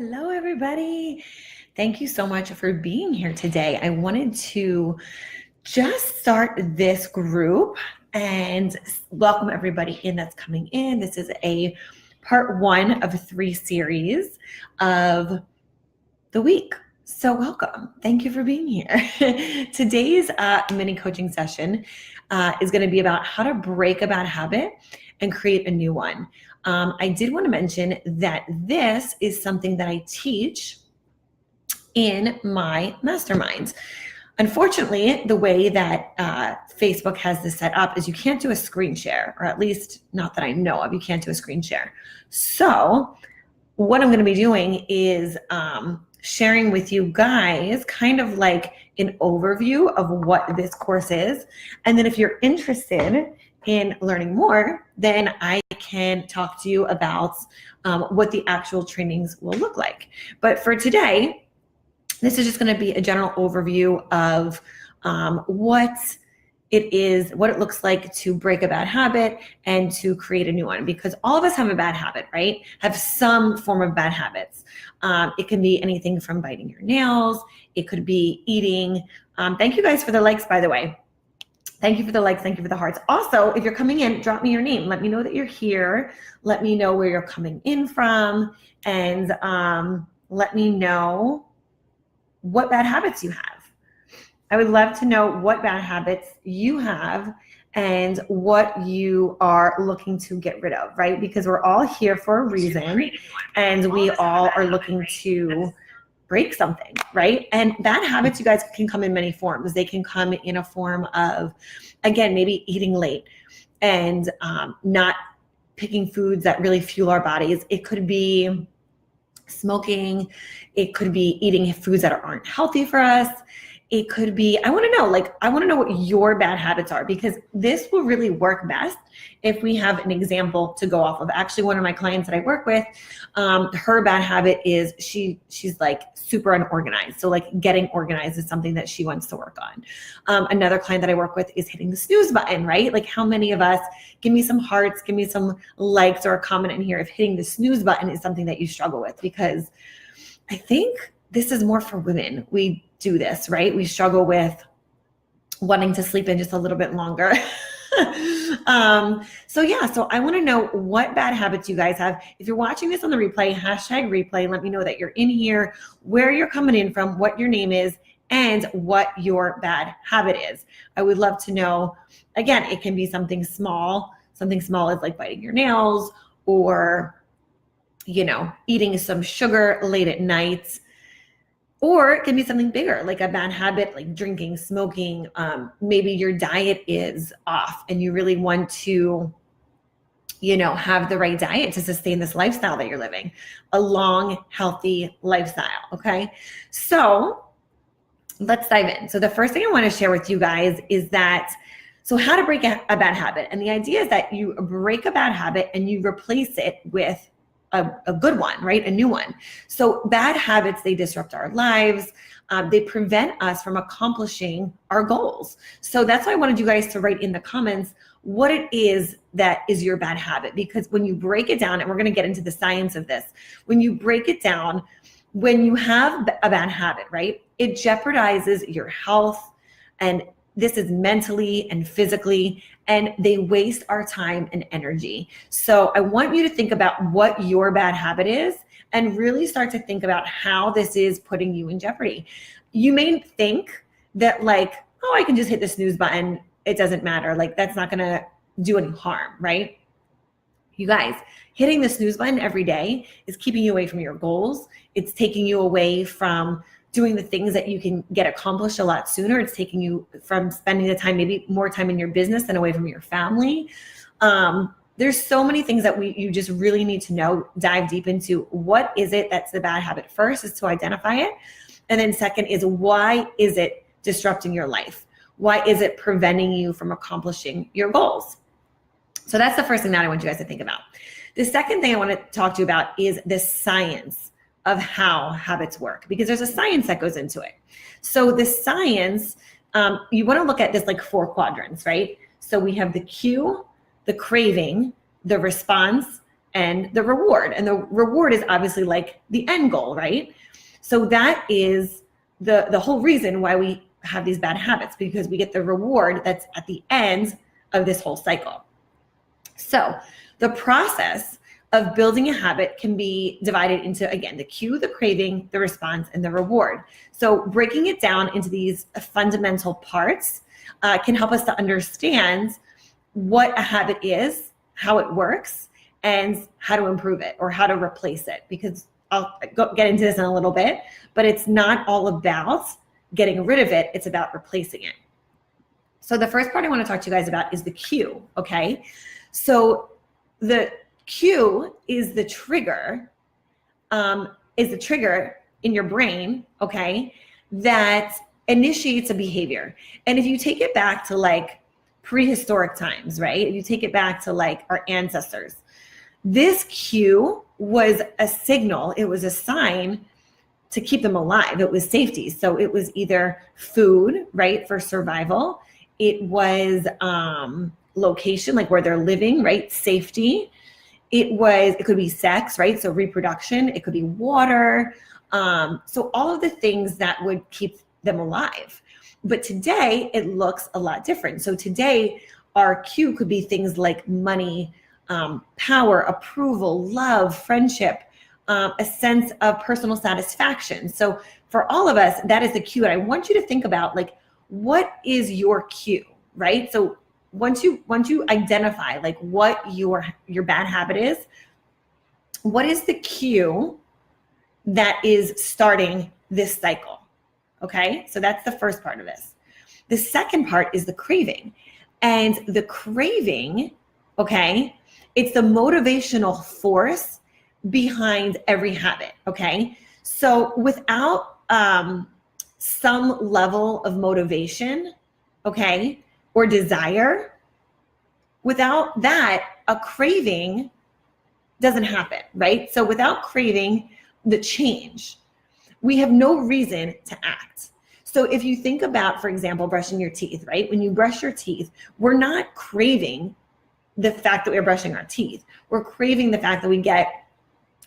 Hello, everybody. Thank you so much for being here today. I wanted to just start this group and welcome everybody in that's coming in. This is a part 1 of a 3 series of the week. So welcome. Thank you for being here. Today's mini coaching session is going to be about how to break a bad habit and create a new one. I did want to mention that this is something that I teach in my masterminds. Unfortunately, the way that Facebook has this set up is you can't do a screen share, or at least not that I know of, you can't do a screen share. So what I'm going to be doing is sharing with you guys kind of like an overview of what this course is. And then if you're interested in learning more, then I can talk to you about what the actual trainings will look like. But for today, this is just going to be a general overview of what it is, what it looks like to break a bad habit and to create a new one, because all of us have a bad habit, right? Have some form of bad habits. It can be anything from biting your nails. It could be eating. Thank you guys for the likes, by the way. Thank you for the likes. Thank you for the hearts. Also, if you're coming in, drop me your name. Let me know that you're here. Let me know where you're coming in from. And let me know what bad habits you have. I would love to know what bad habits you have and what you are looking to get rid of, right? Because we're all here for a reason and we all are looking to break something, right? And bad habits, you guys, can come in many forms. They can come in a form of, again, maybe eating late and not picking foods that really fuel our bodies. It could be smoking. It could be eating foods that aren't healthy for us. It could be, I want to know what your bad habits are, because this will really work best if we have an example to go off of. Actually, one of my clients that I work with, her bad habit is she's like super unorganized. So like getting organized is something that she wants to work on. Another client that I work with is hitting the snooze button, right? Like how many of us, give me some hearts, give me some likes or a comment in here if hitting the snooze button is something that you struggle with, because I think this is more for women. We do this, right? We struggle with wanting to sleep in just a little bit longer. So I want to know what bad habits you guys have. If you're watching this on the replay, #replay, let me know that you're in here, where you're coming in from, what your name is, and what your bad habit is. I would love to know. Again, it can be something small. Something small is like biting your nails or, eating some sugar late at night. Or it can be something bigger, like a bad habit, like drinking, smoking. Maybe your diet is off and you really want to, have the right diet to sustain this lifestyle that you're living, a long, healthy lifestyle. Okay. So let's dive in. So the first thing I want to share with you guys is how to break a bad habit. And the idea is that you break a bad habit and you replace it with a good one, right? A new one. So bad habits, they disrupt our lives. They prevent us from accomplishing our goals. So that's why I wanted you guys to write in the comments what it is that is your bad habit. Because when you break it down, and we're going to get into the science of this, when you break it down, when you have a bad habit, right, it jeopardizes your health, and this is mentally and physically, and they waste our time and energy. So I want you to think about what your bad habit is and really start to think about how this is putting you in jeopardy. You may think that I can just hit the snooze button. It doesn't matter. That's not going to do any harm, right? You guys, hitting the snooze button every day is keeping you away from your goals. It's taking you away from doing the things that you can get accomplished a lot sooner. It's taking you from spending the time, maybe more time in your business and away from your family. There's so many things that you just really need to dive deep into. What is it that's the bad habit? First is to identify it. And then second is, why is it disrupting your life? Why is it preventing you from accomplishing your goals? So that's the first thing that I want you guys to think about. The second thing I want to talk to you about is the science of how habits work, because there's a science that goes into it. So the science, you want to look at this like 4 quadrants, right? So we have the cue, the craving, the response, and the reward. And the reward is obviously like the end goal, right? So that is the whole reason why we have these bad habits, because we get the reward that's at the end of this whole cycle. So the process of building a habit can be divided into, again, the cue, the craving, the response, and the reward. So breaking it down into these fundamental parts can help us to understand what a habit is, how it works, and how to improve it or how to replace it. Because I'll get into this in a little bit, but it's not all about getting rid of it. It's about replacing it. So the first part I want to talk to you guys about is the cue, okay? So the cue is the trigger, in your brain, okay, that initiates a behavior. And if you take it back to like prehistoric times, right? If you take it back to like our ancestors, this cue was a signal, it was a sign to keep them alive. It was safety. So it was either food, right, for survival. It was location, like where they're living, right, safety. It could be sex, right, so reproduction. It could be water. So all of the things that would keep them alive. But today it looks a lot different. So today our cue could be things like money, power, approval, love, friendship, a sense of personal satisfaction. So for all of us, that is the cue. And I want you to think about like, what is your cue, right? So once you identify like what your bad habit is, what is the cue that is starting this cycle? Okay, so that's the first part of this. The second part is the craving. And the craving, okay, it's the motivational force behind every habit, okay? So without some level of motivation, okay, or desire, without that, a craving doesn't happen, right? So without craving the change, we have no reason to act. So if you think about, for example, brushing your teeth, right? When you brush your teeth, we're not craving the fact that we're brushing our teeth. We're craving the fact that we get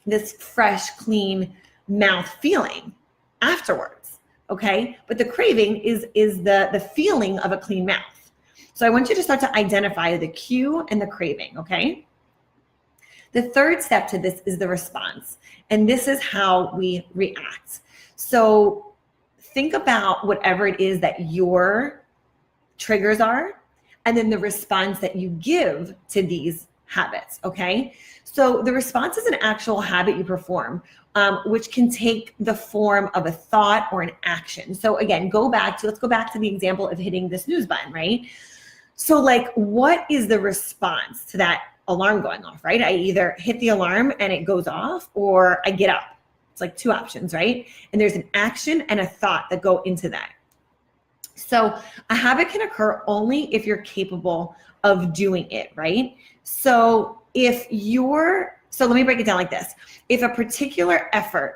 this fresh, clean mouth feeling afterwards, okay? But the craving is the feeling of a clean mouth. So I want you to start to identify the cue and the craving, okay? The third step to this is the response. And this is how we react. So think about whatever it is that your triggers are, and then the response that you give to these habits, okay? So the response is an actual habit you perform, which can take the form of a thought or an action. So again, let's go back to the example of hitting the snooze button, right? So like, what is the response to that alarm going off, right? I either hit the alarm and it goes off, or I get up. It's like two options, right? And there's an action and a thought that go into that. So a habit can occur only if you're capable of doing it, right? So let me break it down like this. If a particular action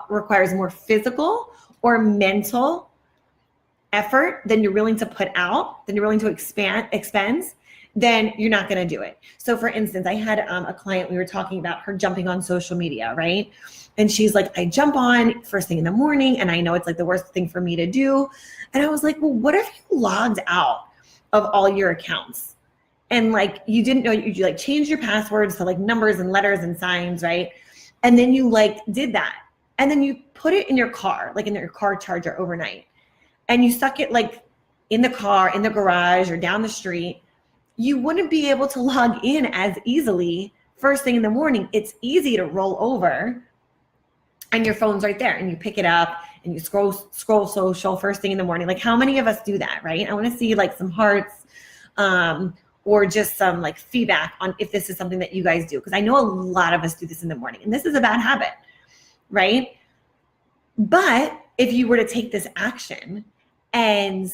requires more physical or mental effort than you're willing to put out, than you're willing to expend, then you're not going to do it. So for instance, I had a client, we were talking about her jumping on social media, right? And she's like, I jump on first thing in the morning, and I know it's like the worst thing for me to do. And I was like, well, what if you logged out of all your accounts? And like, you didn't know, you like changed your passwords to like numbers and letters and signs, right? And then you like did that. And then you put it in your car, like in your car charger overnight. And you stuck it like in the car, in the garage, or down the street. You wouldn't be able to log in as easily first thing in the morning. It's easy to roll over and your phone's right there and you pick it up and you scroll social first thing in the morning. Like, how many of us do that, right? I want to see like some hearts or just some like feedback on if this is something that you guys do. Because I know a lot of us do this in the morning, and this is a bad habit, right? But if you were to take this action and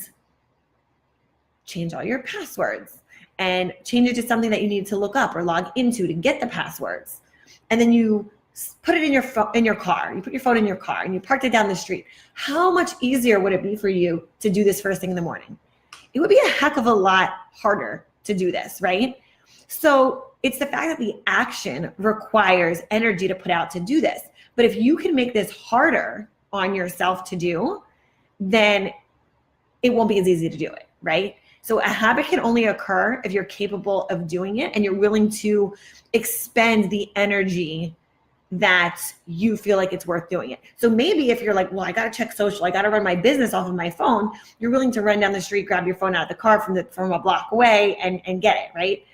change all your passwords and change it to something that you need to look up or log into to get the passwords, and then you put it in your car, you put your phone in your car and you parked it down the street, how much easier would it be for you to do this first thing in the morning? It would be a heck of a lot harder to do this, right? So it's the fact that the action requires energy to put out to do this. But if you can make this harder on yourself to do, then it won't be as easy to do it, right? So a habit can only occur if you're capable of doing it and you're willing to expend the energy that you feel like it's worth doing it. So maybe if you're like, well, I got to check social, I got to run my business off of my phone, you're willing to run down the street, grab your phone out of the car from a block away and get it, right?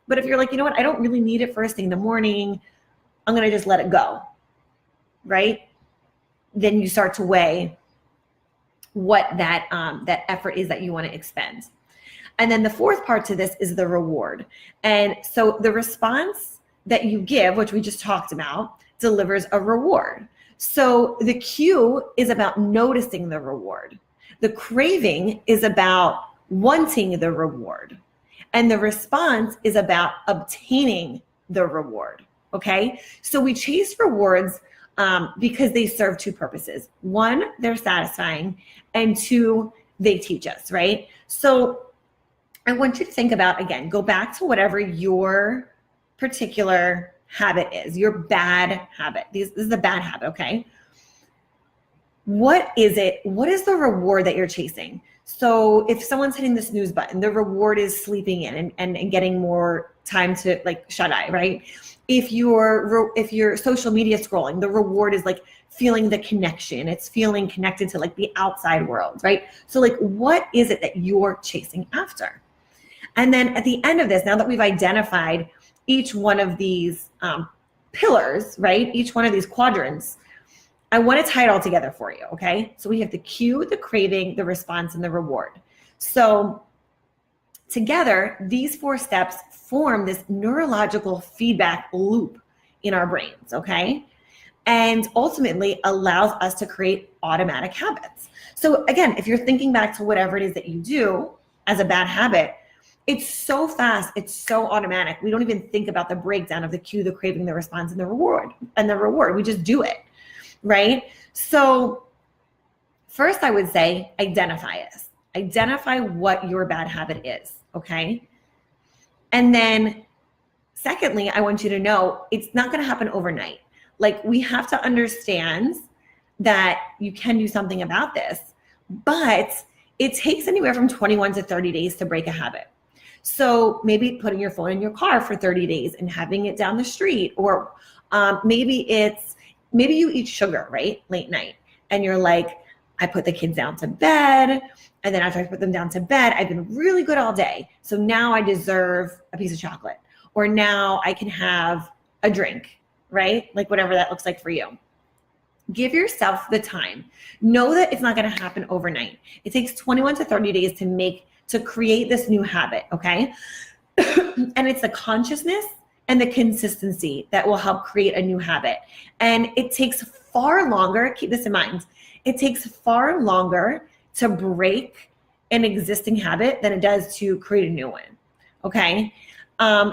But if you're like, you know what, I don't really need it first thing in the morning, I'm going to just let it go, right? Then you start to weigh what that effort is that you want to expend. And then the fourth part to this is the reward. And so the response that you give, which we just talked about, delivers a reward. So the cue is about noticing the reward. The craving is about wanting the reward. And the response is about obtaining the reward. Okay? So we chase rewards because they serve two purposes. One, they're satisfying, and two, they teach us, right? So I want you to think about, again, go back to whatever your particular habit is, your bad habit. This is a bad habit, okay? What is it? What is the reward that you're chasing? So if someone's hitting the snooze button, the reward is sleeping in and getting more time to like shut eye, right? If you're social media scrolling, the reward is like feeling the connection. It's feeling connected to like the outside world, right? So like, what is it that you're chasing after? And then at the end of this, now that we've identified each one of these pillars, right? Each one of these quadrants, I want to tie it all together for you, okay? So we have the cue, the craving, the response, and the reward. So together, these four steps form this neurological feedback loop in our brains, okay? And ultimately allows us to create automatic habits. So again, if you're thinking back to whatever it is that you do as a bad habit, it's so fast, it's so automatic. We don't even think about the breakdown of the cue, the craving, the response, and the reward. We just do it, right? So first I would say identify it. Identify what your bad habit is, okay? And then secondly, I want you to know it's not gonna happen overnight. Like, we have to understand that you can do something about this, but it takes anywhere from 21 to 30 days to break a habit. So maybe putting your phone in your car for 30 days and having it down the street, or maybe you eat sugar, right? Late night. And you're like, I put the kids down to bed. And then after I put them down to bed, I've been really good all day. So now I deserve a piece of chocolate, or now I can have a drink, right? Like whatever that looks like for you. Give yourself the time. Know that it's not going to happen overnight. It takes 21 to 30 days to create this new habit, okay? And it's the consciousness and the consistency that will help create a new habit. And it takes far longer, keep this in mind, it takes far longer to break an existing habit than it does to create a new one, okay?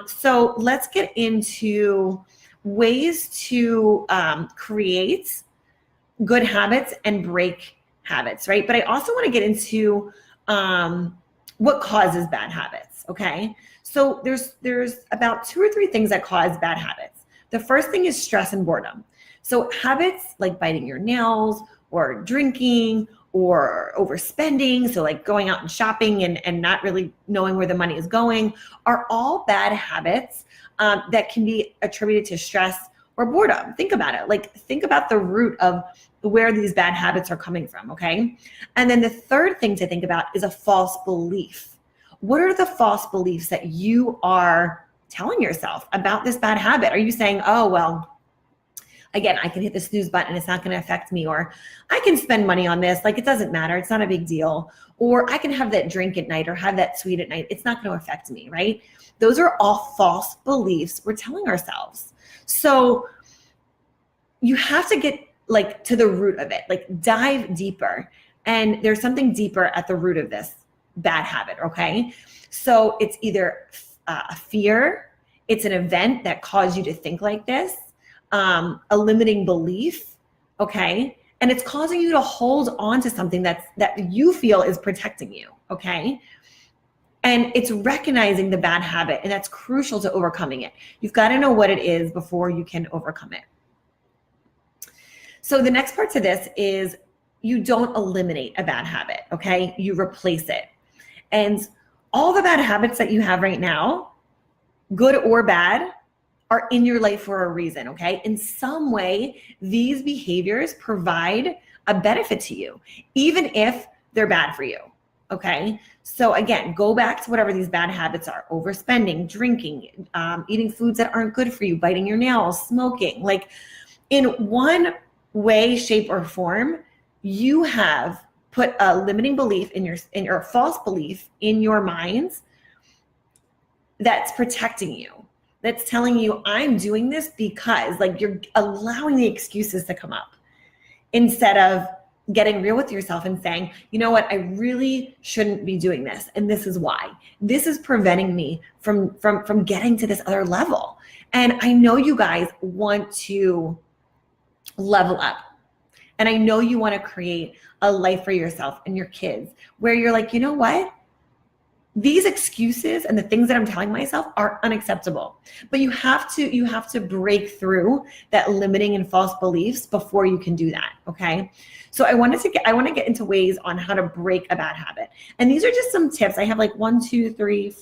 So let's get into ways to create good habits and break habits, right? But I also want to get into what causes bad habits, okay? So there's about 2 or 3 things that cause bad habits. The first thing is stress and boredom. So habits like biting your nails or drinking or overspending, so like going out and shopping and not really knowing where the money is going, are all bad habits that can be attributed to stress or boredom. Think about it. Like, think about the root of where these bad habits are coming from, okay? And then the third thing to think about is a false belief. What are the false beliefs that you are telling yourself about this bad habit? Are you saying, oh, well, again, I can hit the snooze button, it's not going to affect me, or I can spend money on this, like it doesn't matter, it's not a big deal, or I can have that drink at night or have that sweet at night, it's not going to affect me, right? Those are all false beliefs we're telling ourselves. So you have to get like to the root of it, like dive deeper. And there's something deeper at the root of this bad habit, okay? So it's either a fear, it's an event that caused you to think like this, a limiting belief, okay? And it's causing you to hold on to something that you feel is protecting you, okay? And it's recognizing the bad habit, and that's crucial to overcoming it. You've got to know what it is before you can overcome it. So the next part to this is you don't eliminate a bad habit, okay? You replace it. And all the bad habits that you have right now, good or bad, are in your life for a reason, okay? In some way, these behaviors provide a benefit to you, even if they're bad for you, okay? So again, go back to whatever these bad habits are: overspending, drinking, eating foods that aren't good for you, biting your nails, smoking. Like, in one way, shape, or form, you have put a limiting belief in your false belief in your minds that's protecting you. That's telling you, I'm doing this because, like, you're allowing the excuses to come up instead of getting real with yourself and saying, you know what, I really shouldn't be doing this, and this is why. This is preventing me from getting to this other level. And I know you guys want to level up. And I know you want to create a life for yourself and your kids where you're like, you know what? These excuses and the things that I'm telling myself are unacceptable. But you have to break through that limiting and false beliefs before you can do that, okay? So I want to get into ways on how to break a bad habit. And these are just some tips. I have like 1, 2, 3,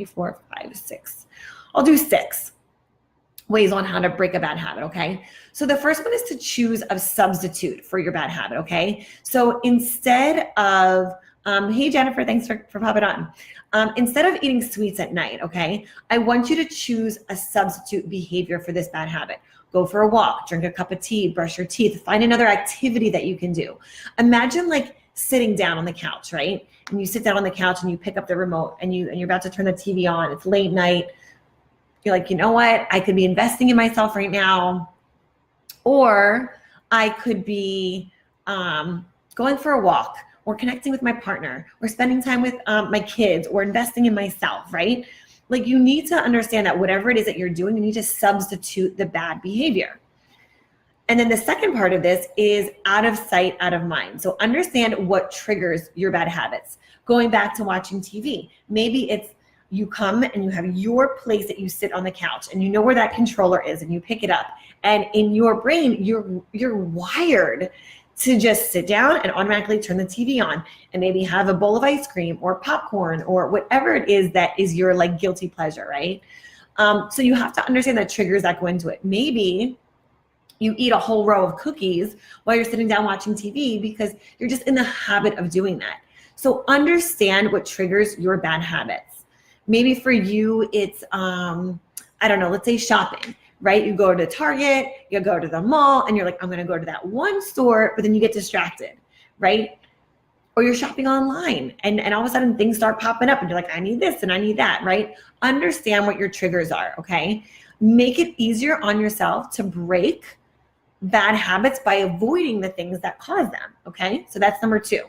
4, 5, 6. I'll do 6 ways on how to break a bad habit, okay? So the first one is to choose a substitute for your bad habit, okay? So instead of, hey Jennifer, thanks for popping on. Instead of eating sweets at night, okay, I want you to choose a substitute behavior for this bad habit. Go for a walk, drink a cup of tea, brush your teeth, find another activity that you can do. Imagine like sitting down on the couch, right? And you sit down on the couch and you pick up the remote and you're about to turn the TV on. It's late night. You're like, you know what? I could be investing in myself right now, or I could be going for a walk, or connecting with my partner, or spending time with my kids, or investing in myself, right? Like, you need to understand that whatever it is that you're doing, you need to substitute the bad behavior. And then the second part of this is out of sight, out of mind. So understand what triggers your bad habits. Going back to watching TV, maybe it's you come and you have your place that you sit on the couch, and you know where that controller is, and you pick it up, and in your brain, you're wired to just sit down and automatically turn the TV on and maybe have a bowl of ice cream or popcorn or whatever it is that is your like guilty pleasure, right? So you have to understand the triggers that go into it. Maybe you eat a whole row of cookies while you're sitting down watching TV because you're just in the habit of doing that. So understand what triggers your bad habits. Maybe for you, it's, I don't know, let's say shopping. Right? You go to Target, you go to the mall, and you're like, I'm going to go to that one store, but then you get distracted, right? Or you're shopping online and all of a sudden things start popping up and you're like, I need this and I need that, right? Understand what your triggers are, okay? Make it easier on yourself to break bad habits by avoiding the things that cause them, okay? So that's number 2.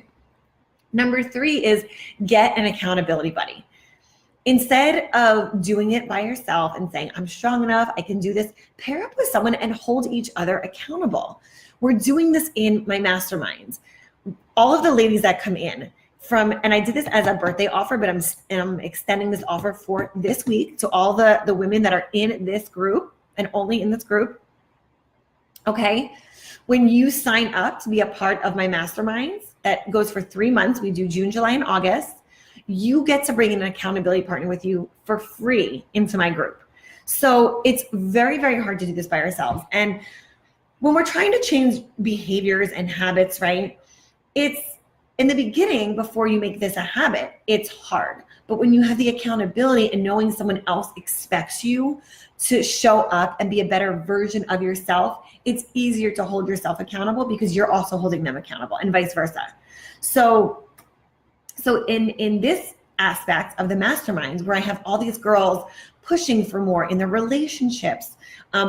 Number 3 is get an accountability buddy. Instead of doing it by yourself and saying, I'm strong enough, I can do this, pair up with someone and hold each other accountable. We're doing this in my masterminds. All of the ladies that come in and I did this as a birthday offer, but I'm extending this offer for this week to all the women that are in this group and only in this group. Okay. When you sign up to be a part of my masterminds, that goes for 3 months. We do June, July, and August. You get to bring in an accountability partner with you for free into my group. So it's very, very hard to do this by ourselves. And when we're trying to change behaviors and habits, right, it's in the beginning, before you make this a habit, it's hard. But when you have the accountability and knowing someone else expects you to show up and be a better version of yourself, it's easier to hold yourself accountable because you're also holding them accountable, and vice versa. So in this aspect of the masterminds, where I have all these girls pushing for more in their relationships,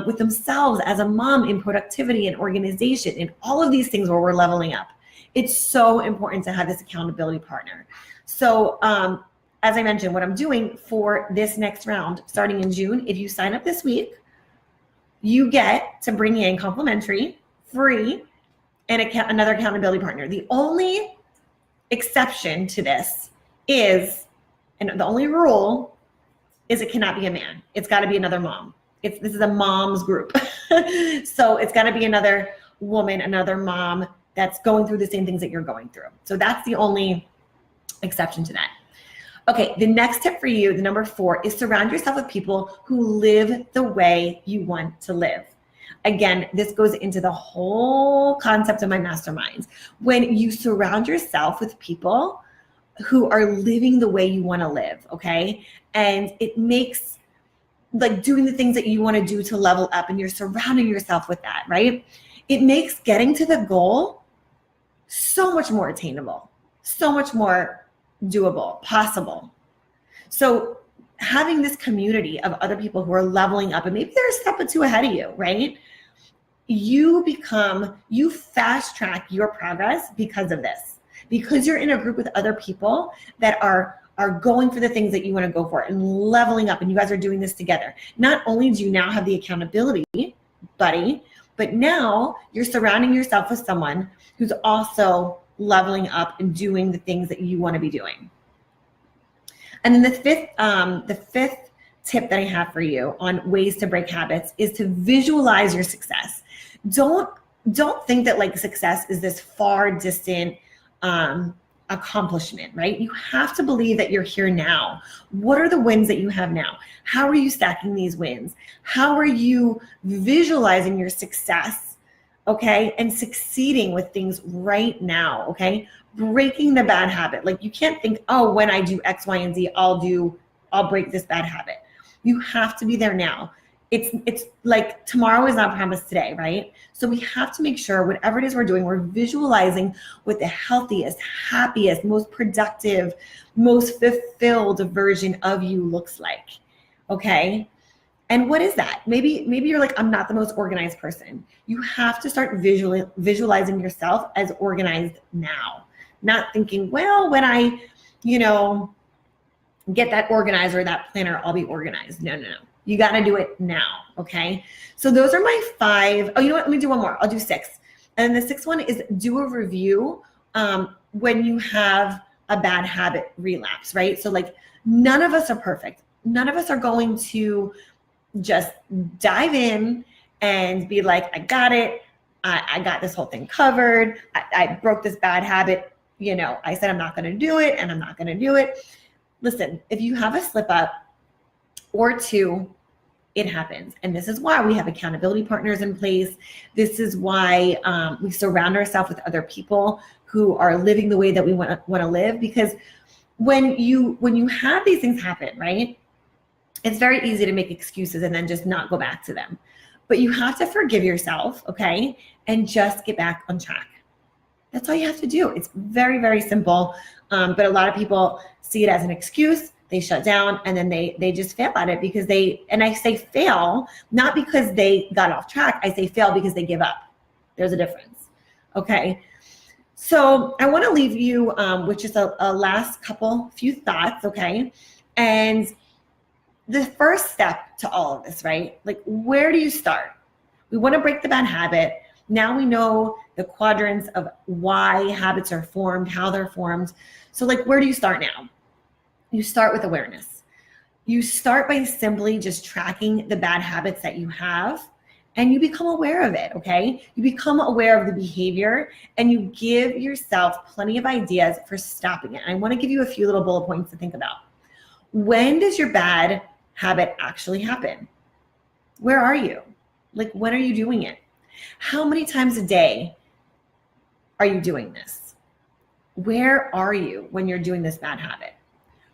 with themselves as a mom, in productivity and organization, in all of these things where we're leveling up, it's so important to have this accountability partner. So as I mentioned, what I'm doing for this next round, starting in June, if you sign up this week, you get to bring in complimentary, free, and another accountability partner. The only exception to this is, and the only rule is it cannot be a man. It's got to be another mom. This is a mom's group. So it's got to be another woman, another mom that's going through the same things that you're going through. So that's the only exception to that. Okay, the next tip for you, the number 4, is surround yourself with people who live the way you want to live. Again, this goes into the whole concept of my masterminds. When you surround yourself with people who are living the way you want to live, okay? And it makes like doing the things that you want to do to level up, and you're surrounding yourself with that, right? It makes getting to the goal so much more attainable, so much more doable, possible. So having this community of other people who are leveling up, and maybe they're a step or two ahead of you, right? You fast track your progress because of this, because you're in a group with other people that are going for the things that you want to go for and leveling up, and you guys are doing this together. Not only do you now have the accountability buddy, but now you're surrounding yourself with someone who's also leveling up and doing the things that you want to be doing. And then the fifth tip that I have for you on ways to break habits is to visualize your success. Don't think that like success is this far distant accomplishment, right? You have to believe that you're here now. What are the wins that you have now? How are you stacking these wins? How are you visualizing your success, okay? And succeeding with things right now, okay? Breaking the bad habit. Like you can't think, oh, when I do X, Y, and Z, I'll break this bad habit. You have to be there now. It's like tomorrow is not promised today, right? So we have to make sure whatever it is we're doing, we're visualizing what the healthiest, happiest, most productive, most fulfilled version of you looks like, okay? And what is that? Maybe you're like, I'm not the most organized person. You have to start visualizing yourself as organized now, not thinking, well, when I, get that organizer, that planner, I'll be organized. No. You got to do it now, okay? So those are my 5. Oh, you know what? Let me do one more. I'll do 6. And the 6th one is do a review when you have a bad habit relapse, right? So like none of us are perfect. None of us are going to just dive in and be like, I got it. I got this whole thing covered. I broke this bad habit. I said I'm not going to do it, and I'm not going to do it. Listen, if you have a slip up or 2, it happens. And this is why we have accountability partners in place. This is why we surround ourselves with other people who are living the way that we want to live. Because when you have these things happen, right, it's very easy to make excuses and then just not go back to them. But you have to forgive yourself, okay, and just get back on track. That's all you have to do. It's very, very simple. But a lot of people see it as an excuse. They shut down, and then they just fail at it and I say fail, not because they got off track. I say fail because they give up. There's a difference. Okay. So I want to leave you with just a last few thoughts. Okay. And the first step to all of this, right? Like, where do you start? We want to break the bad habit. Now we know the quadrants of why habits are formed, how they're formed. So like, where do you start now? You start with awareness. You start by simply just tracking the bad habits that you have, and you become aware of it, okay? You become aware of the behavior, and you give yourself plenty of ideas for stopping it. And I want to give you a few little bullet points to think about. When does your bad habit actually happen? Where are you? Like, when are you doing it? How many times a day are you doing this? Where are you when you're doing this bad habit?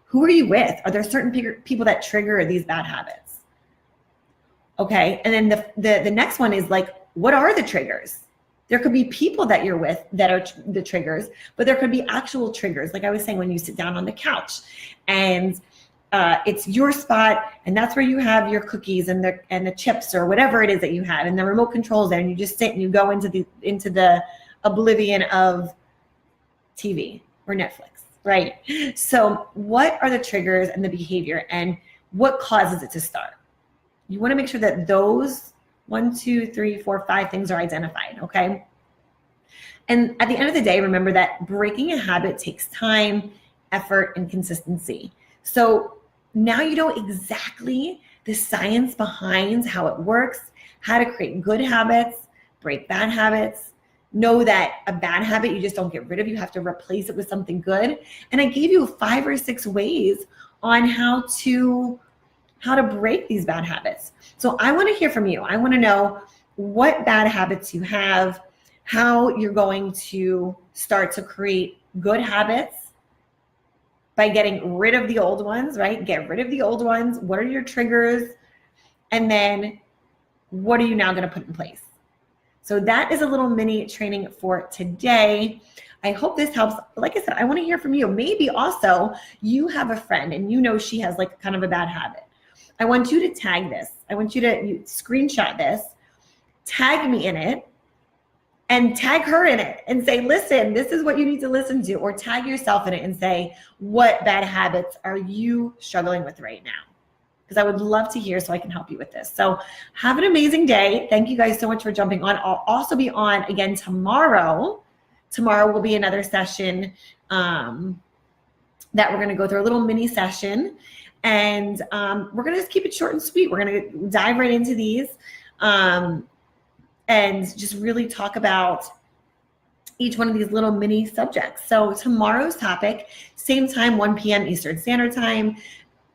Who are you with? Are there certain people that trigger these bad habits? Okay, and then the next one is like, what are the triggers? There could be people that you're with that are the triggers, but there could be actual triggers. Like I was saying, when you sit down on the couch and it's your spot, and that's where you have your cookies and the chips or whatever it is that you have, and the remote control's there, and you just sit and you go into the oblivion of TV or Netflix. Right. So what are the triggers and the behavior, and what causes it to start? You want to make sure that those 1, 2, 3, 4, 5 things are identified. Okay. And at the end of the day, remember that breaking a habit takes time. effort, and consistency. So now you know exactly the science behind how it works, how to create good habits, break bad habits. Know that a bad habit you just don't get rid of. You have to replace it with something good. And I gave you 5 or 6 ways on how to break these bad habits. So I want to hear from you. I want to know what bad habits you have, how you're going to start to create good habits by getting rid of the old ones, right? Get rid of the old ones. What are your triggers? And then what are you now going to put in place? So that is a little mini training for today. I hope this helps. Like I said, I want to hear from you. Maybe also you have a friend and you know she has like kind of a bad habit. I want you to tag this. I want you to screenshot this, tag me in it, and tag her in it and say, listen, this is what you need to listen to. Or tag yourself in it and say, what bad habits are you struggling with right now? Because I would love to hear so I can help you with this. So have an amazing day. Thank you guys so much for jumping on. I'll also be on again tomorrow. Tomorrow will be another session that we're going to go through, a little mini session. And we're going to just keep it short and sweet. We're going to dive right into these and just really talk about each one of these little mini subjects. So tomorrow's topic, same time, 1 p.m. Eastern Standard Time.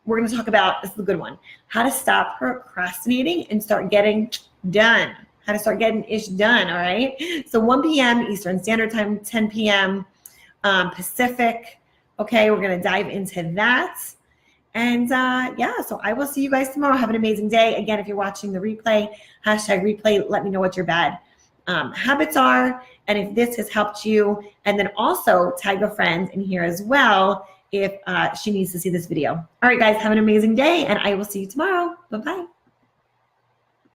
We're going to talk about, this is a good one, how to stop procrastinating and start getting done. How to start getting ish done, all right? So 1 p.m. Eastern Standard Time, 10 p.m. Pacific. Okay, we're going to dive into that. And yeah, so I will see you guys tomorrow. Have an amazing day. Again, if you're watching the replay, #replay, let me know what your bad habits are and if this has helped you. And then also tag a friend in here as well if she needs to see this video. All right, guys, have an amazing day, and I will see you tomorrow. Bye-bye.